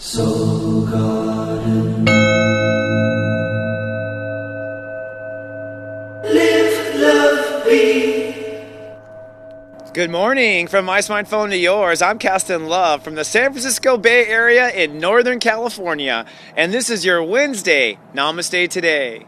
Soul Garden. Live, love, be. Good morning from my smartphone to yours. I'm casting love from the San Francisco Bay Area in Northern California. And this is your Wednesday Namaste Today.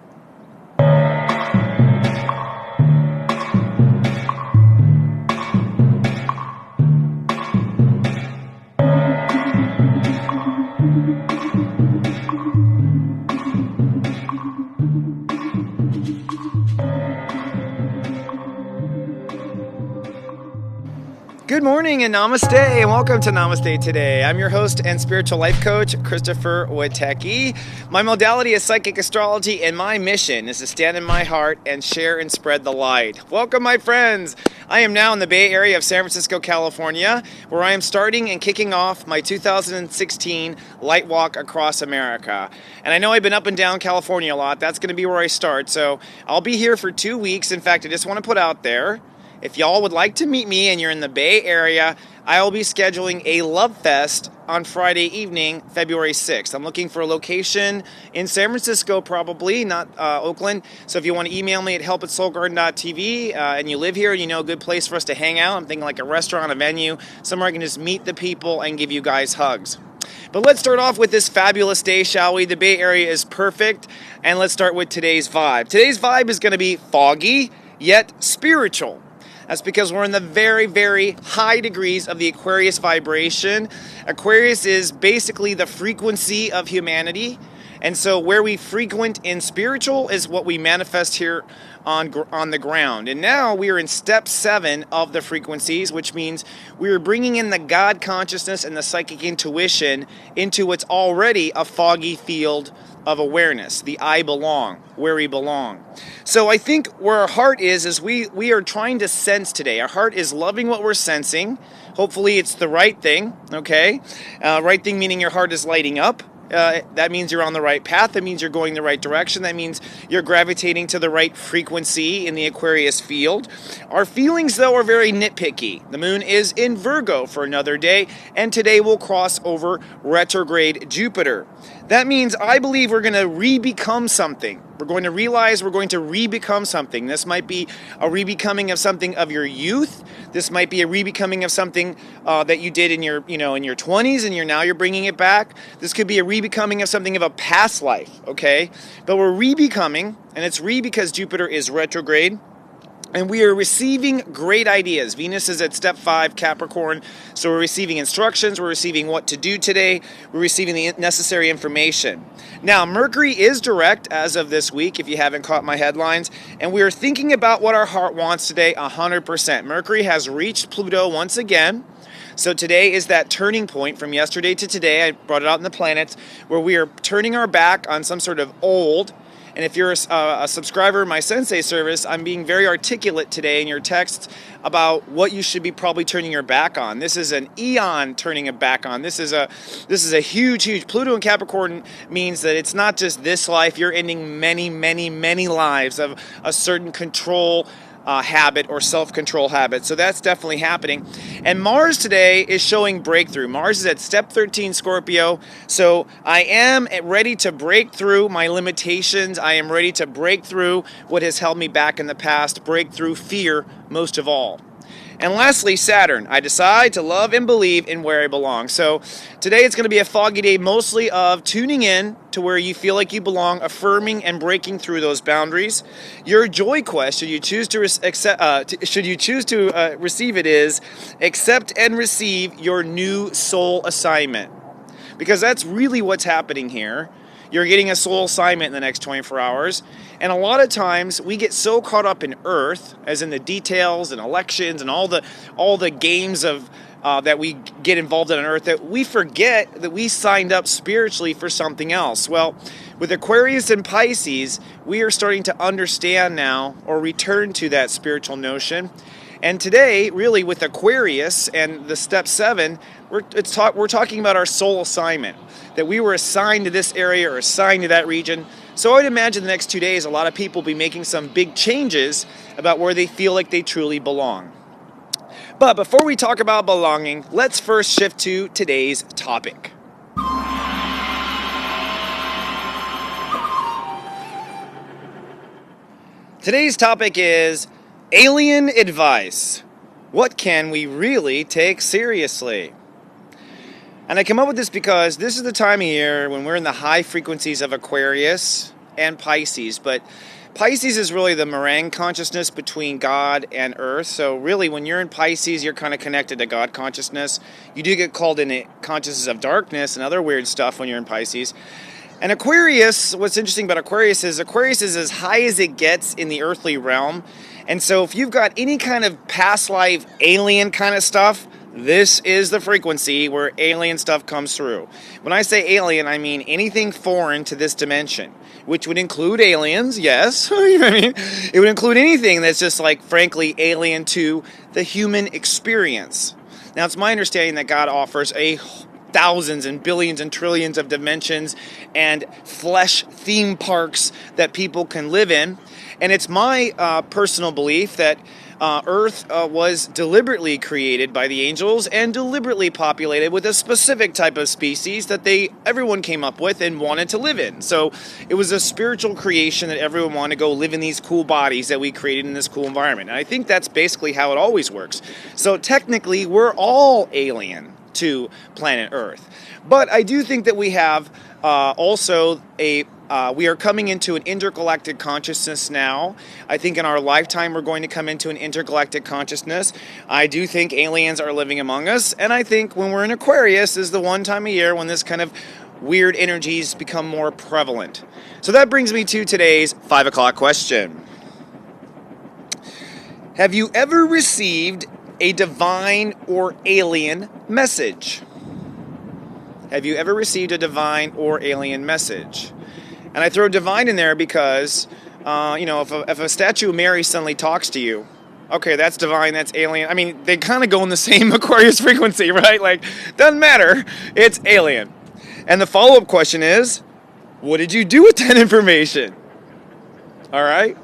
Good morning and namaste and welcome to Namaste Today. I'm your host and spiritual life coach, Christopher Witecki. My modality is psychic astrology and my mission is to stand in my heart and share and spread the light. Welcome, my friends. I am now in the Bay Area of San Francisco, California, where I am starting and kicking off my 2016 Light Walk Across America. And I know I've been up and down California a lot. That's going to be where I start. So I'll be here for 2 weeks. In fact, I just want to put out there, if y'all would like to meet me and you're in the Bay Area, I will be scheduling a Love Fest on Friday evening, February 6th. I'm looking for a location in San Francisco, probably, not Oakland. So if you want to email me at help@soulgarden.tv and you live here and you know a good place for us to hang out, I'm thinking like a restaurant, a venue, somewhere I can just meet the people and give you guys hugs. But let's start off with this fabulous day, shall we? The Bay Area is perfect, and let's start with today's vibe. Today's vibe is going to be foggy, yet spiritual. That's because we're in the very, very high degrees of the Aquarius vibration. Aquarius is basically the frequency of humanity. And so where we frequent in spiritual is what we manifest here on the ground. And now we are in step 7 of the frequencies, which means we are bringing in the God consciousness and the psychic intuition into what's already a foggy field of awareness, the I belong, where we belong. So I think where our heart is we are trying to sense today. Our heart is loving what we're sensing. Hopefully it's the right thing, okay? Right thing meaning your heart is lighting up. That means you're on the right path. That means you're going the right direction. That means you're gravitating to the right frequency in the Aquarius field. Our feelings, though, are very nitpicky. The moon is in Virgo for another day, and today we'll cross over retrograde Jupiter. That means I believe we're going to re-become something. We're going to realize we're going to re-become something. This might be a re-becoming of something of your youth. This might be a re-becoming of something that you did in your 20s, and now you're bringing it back. This could be a re-becoming of something of a past life, okay? But we're re-becoming, and it's because Jupiter is retrograde. And we are receiving great ideas. Venus is at step 5, Capricorn. So we're receiving instructions. We're receiving what to do today. We're receiving the necessary information. Now, Mercury is direct as of this week, if you haven't caught my headlines. And we are thinking about what our heart wants today 100%. Mercury has reached Pluto once again. So today is that turning point from yesterday to today. I brought it out in the planets, where we are turning our back on some sort of old. And if you're a subscriber of my Sensei service, I'm being very articulate today in your texts about what you should be probably turning your back on. This is an eon turning it back on. This is a huge. Pluto in Capricorn means that it's not just this life. You're ending many lives of a certain control habit or self-control habit. So that's definitely happening. And Mars today is showing breakthrough. Mars is at step 13 Scorpio. So I am ready to break through my limitations. I am ready to break through what has held me back in the past, break through fear most of all. And lastly, Saturn. I decide to love and believe in where I belong. So today it's going to be a foggy day, mostly of tuning in to where you feel like you belong, affirming and breaking through those boundaries. Your joy quest, should you choose to receive it, is accept and receive your new soul assignment. Because that's really what's happening here. You're getting a soul assignment in the next 24 hours. And a lot of times we get so caught up in earth, as in the details and elections and all the games of that we get involved in on earth, that we forget that we signed up spiritually for something else. Well, with Aquarius and Pisces, we are starting to understand now, or return to that spiritual notion. And today, really, with Aquarius and the step 7, we're talking about our soul assignment, that we were assigned to this area or assigned to that region. So I would imagine the next 2 days, a lot of people will be making some big changes about where they feel like they truly belong. But before we talk about belonging, let's first shift to today's topic. Today's topic is alien advice. What can we really take seriously? And I come up with this because this is the time of year when we're in the high frequencies of Aquarius and Pisces, but Pisces is really the meringue consciousness between God and Earth. So really, when you're in Pisces, you're kind of connected to God consciousness. You do get called into consciousness of darkness and other weird stuff when you're in Pisces. And Aquarius, what's interesting about Aquarius is as high as it gets in the earthly realm. And so if you've got any kind of past life alien kind of stuff, this is the frequency where alien stuff comes through. When I say alien, I mean anything foreign to this dimension, which would include aliens, yes. You know what I mean? It would include anything that's just like, frankly, alien to the human experience. Now, it's my understanding that God offers thousands and billions and trillions of dimensions and flesh theme parks that people can live in. And it's my personal belief that Earth was deliberately created by the angels and deliberately populated with a specific type of species that everyone came up with and wanted to live in. So it was a spiritual creation that everyone wanted to go live in these cool bodies that we created in this cool environment. And I think that's basically how it always works. So technically, we're all alien to planet Earth. But I do think that we have we are coming into an intergalactic consciousness now. I think in our lifetime we're going to come into an intergalactic consciousness. I do think aliens are living among us, and I think when we're in Aquarius is the one time a year when this kind of weird energies become more prevalent. So that brings me to today's 5 o'clock question. Have you ever received a divine or alien message? Have you ever received a divine or alien message? And I throw divine in there because, if a statue of Mary suddenly talks to you, okay, that's divine, that's alien. I mean, they kind of go in the same Aquarius frequency, right? Like, doesn't matter, it's alien. And the follow-up question is, what did you do with that information? All right?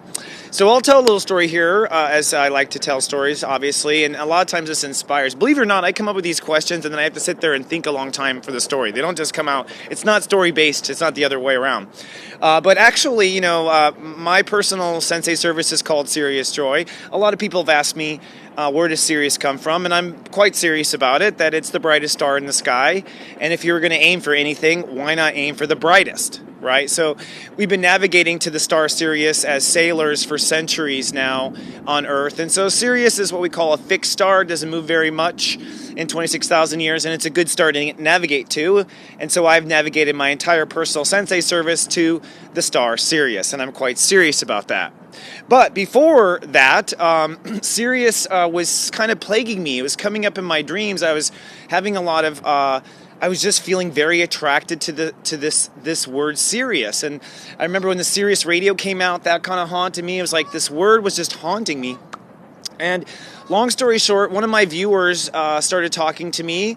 So I'll tell a little story here, as I like to tell stories, obviously, and a lot of times this inspires. Believe it or not, I come up with these questions, and then I have to sit there and think a long time for the story. They don't just come out. It's not story-based. It's not the other way around. But actually, my personal Sensei service is called Serious Joy. A lot of people have asked me, where does Sirius come from? And I'm quite serious about it, that it's the brightest star in the sky. And if you were going to aim for anything, why not aim for the brightest? Right? So we've been navigating to the star Sirius as sailors for centuries now on Earth. And so Sirius is what we call a fixed star. It doesn't move very much in 26,000 years, and it's a good star to navigate to. And so I've navigated my entire personal Sensei service to the star Sirius, and I'm quite serious about that. But before that, Sirius was kind of plaguing me. It was coming up in my dreams. I was having a lot of I was just feeling very attracted to this word Sirius. And I remember when the Sirius radio came out, that kind of haunted me. It was like this word was just haunting me. And long story short, one of my viewers started talking to me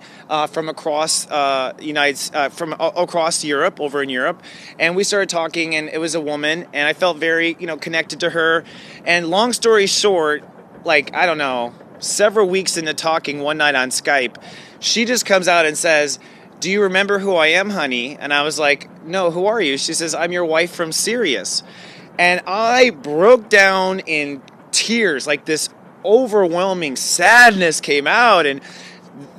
from across across Europe, over in Europe, and we started talking, and it was a woman, and I felt very connected to her. And long story short, several weeks into talking one night on Skype, she just comes out and says, "Do you remember who I am, honey?" And I was like, "No, who are you?" She says, "I'm your wife from Sirius." And I broke down in tears, like this overwhelming sadness came out, and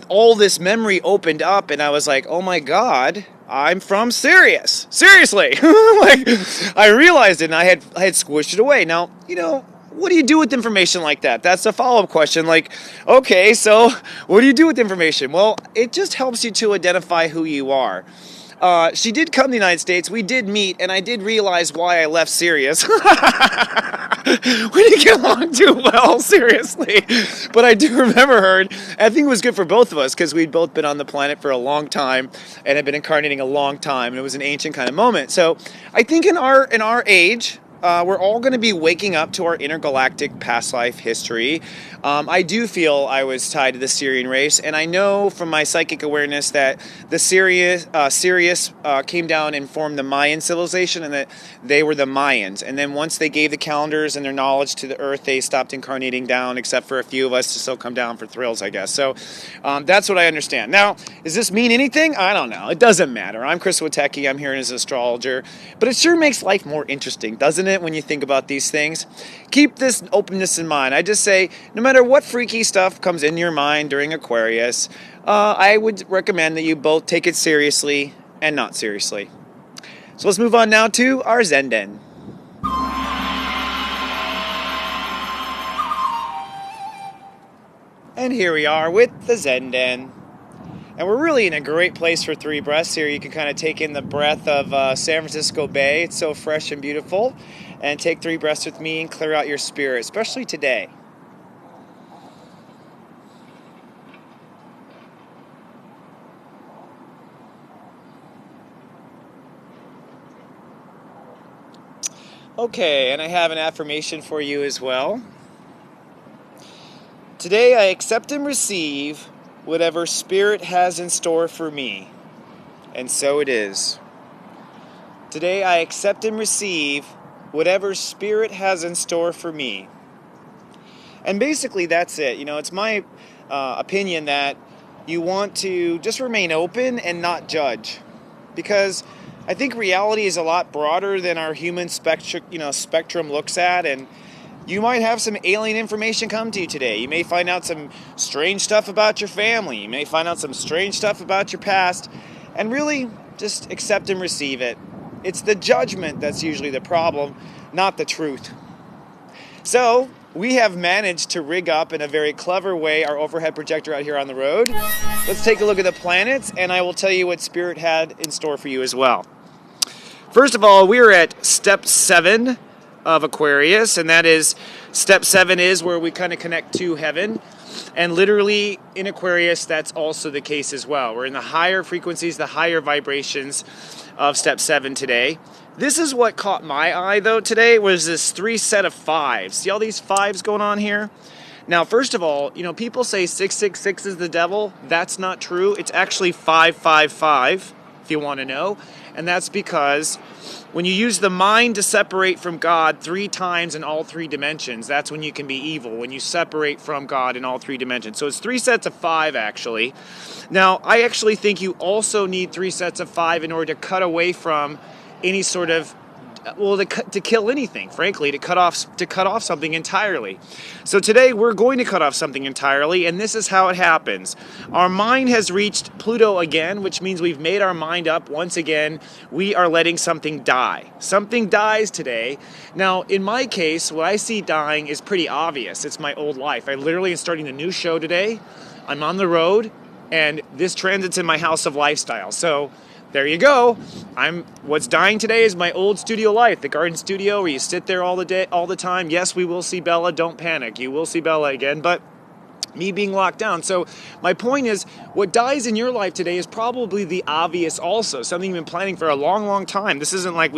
all this memory opened up, and I was like, oh my God, I'm from Sirius. Seriously. I realized it, and I had squished it away. Now, what do you do with information like that? That's a follow-up question. Okay, so what do you do with information? Well, it just helps you to identify who you are. She did come to the United States. We did meet, and I did realize why I left Sirius. We didn't get along too well, seriously. But I do remember her, and I think it was good for both of us because we'd both been on the planet for a long time and had been incarnating a long time, and it was an ancient kind of moment. So I think in our age, we're all going to be waking up to our intergalactic past life history. I do feel I was tied to the Sirian race, and I know from my psychic awareness that the Sirius came down and formed the Mayan civilization, and that they were the Mayans. And then once they gave the calendars and their knowledge to the Earth, they stopped incarnating down, except for a few of us to still come down for thrills, I guess. So that's what I understand. Now, does this mean anything? I don't know. It doesn't matter. I'm Chris Witecki. I'm here as an astrologer. But it sure makes life more interesting, doesn't it? confident when you think about these things. Keep this openness in mind. I just say, no matter what freaky stuff comes in your mind during Aquarius, I would recommend that you both take it seriously and not seriously. So let's move on now to our Zenden. And here we are with the Zenden. And we're really in a great place for 3 breaths here. You can kind of take in the breath of San Francisco Bay. It's so fresh and beautiful. And take 3 breaths with me and clear out your spirit, especially today. Okay, and I have an affirmation for you as well. Today I accept and receive whatever Spirit has in store for me, and so it is. Today I accept and receive whatever Spirit has in store for me. And basically that's it. You know, it's my opinion that you want to just remain open and not judge, because I think reality is a lot broader than our human spectrum looks at, and you might have some alien information come to you today. You may find out some strange stuff about your family. You may find out some strange stuff about your past. And really, just accept and receive it. It's the judgment that's usually the problem, not the truth. So, we have managed to rig up in a very clever way our overhead projector out here on the road. Let's take a look at the planets, and I will tell you what Spirit had in store for you as well. First of all, we're at step 7 of Aquarius, and that is step 7 is where we kind of connect to heaven, and literally in Aquarius that's also the case as well. We're in the higher frequencies, the higher vibrations of step 7 today. This is what caught my eye though today, was this 3 set of 5s. See all these 5s going on here? Now first of all, you know, people say 666 is the devil. That's not true. It's actually 555 if you want to know, and that's because when you use the mind to separate from God 3 times in all 3 dimensions, that's when you can be evil, when you separate from God in all 3 dimensions. So it's 3 sets of 5, actually. Now, I actually think you also need 3 sets of 5 in order to cut away from any sort of, well, to kill anything, frankly, to cut off something entirely. So today we're going to cut off something entirely, and this is how it happens. Our mind has reached Pluto again, which means we've made our mind up once again. We are letting something die. Something dies today. Now, in my case, what I see dying is pretty obvious. It's my old life. I literally am starting a new show today. I'm on the road, and this transits in my house of lifestyle. So there you go. What's dying today is my old studio life, the garden studio where you sit there all the time. Yes, we will see Bella. Don't panic. You will see Bella again, but me being locked down. So my point is, what dies in your life today is probably the obvious also, something you've been planning for a long, long time. This isn't like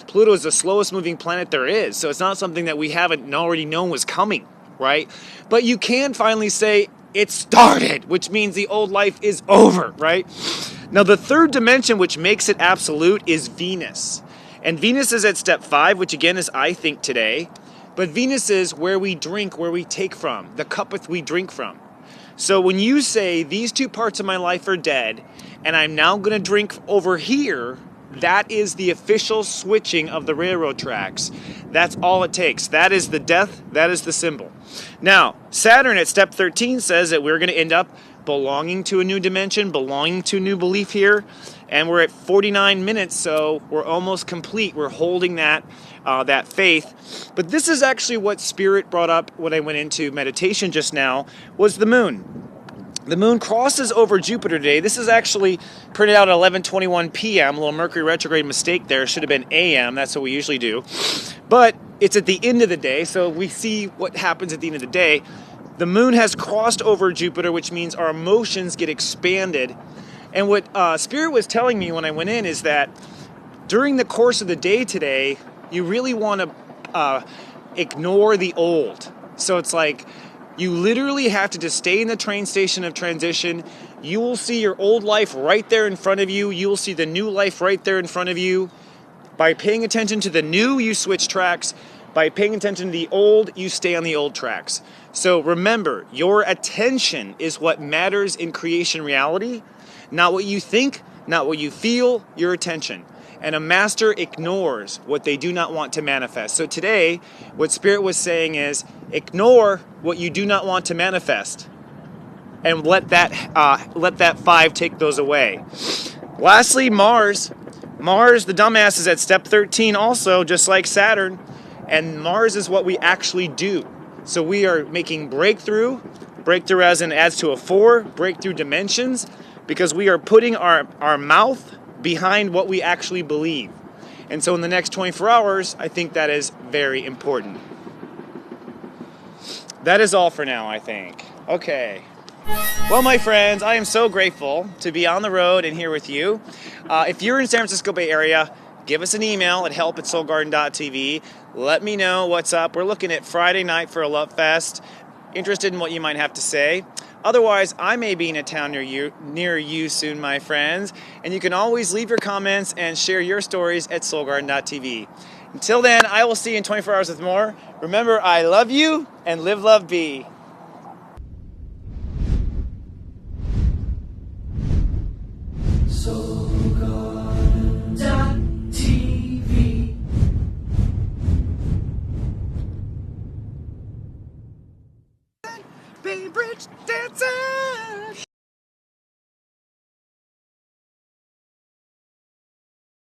Pluto is the slowest moving planet there is, so it's not something that we haven't already known was coming, right? But you can finally say, it started, which means the old life is over, right? Now, the third dimension, which makes it absolute, is Venus. And Venus is at step 5, which again is I think today. But Venus is where we drink, where we take from, the cuppeth we drink from. So when you say, these 2 parts of my life are dead, and I'm now going to drink over here, that is the official switching of the railroad tracks. That's all it takes. That is the death. That is the symbol. Now, Saturn at step 13 says that we're going to end up belonging to a new dimension, belonging to a new belief here. And we're at 49 minutes, so we're almost complete. We're holding that faith. But this is actually what Spirit brought up when I went into meditation just now, was the moon. The moon crosses over Jupiter today. This is actually printed out at 11:21 p.m. A little Mercury retrograde mistake there. Should have been a.m. That's what we usually do. But it's at the end of the day, so we see what happens at the end of the day. The moon has crossed over Jupiter, which means our emotions get expanded. And what Spirit was telling me when I went in is that during the course of the day today, you really want to ignore the old. So it's like, you literally have to just stay in the train station of transition. You will see your old life right there in front of you. You will see the new life right there in front of you. By paying attention to the new, you switch tracks. By paying attention to the old, you stay on the old tracks. So remember, your attention is what matters in creation reality. Not what you think, not what you feel, your attention. and a master ignores what they do not want to manifest. So today, what Spirit was saying is, ignore what you do not want to manifest, and let that 5 take those away. Lastly, Mars, the dumbass, is at step 13 also, just like Saturn, and Mars is what we actually do. So we are making breakthrough as in adds to a 4, breakthrough dimensions, because we are putting our mouth behind what we actually believe. And so in the next 24 hours, I think that is very important. That is all for now, I think. Okay. Well, my friends, I am so grateful to be on the road and here with you. If you're in San Francisco Bay Area, give us an email at help@soulgarden.tv. Let me know what's up. We're looking at Friday night for a Love Fest. Interested in what you might have to say. Otherwise, I may be in a town near you soon, my friends. And you can always leave your comments and share your stories at soulgarden.tv. Until then, I will see you in 24 hours with more. Remember, I love you, and live, love, be. SoulGarden.tv. Bay Bridge dancer.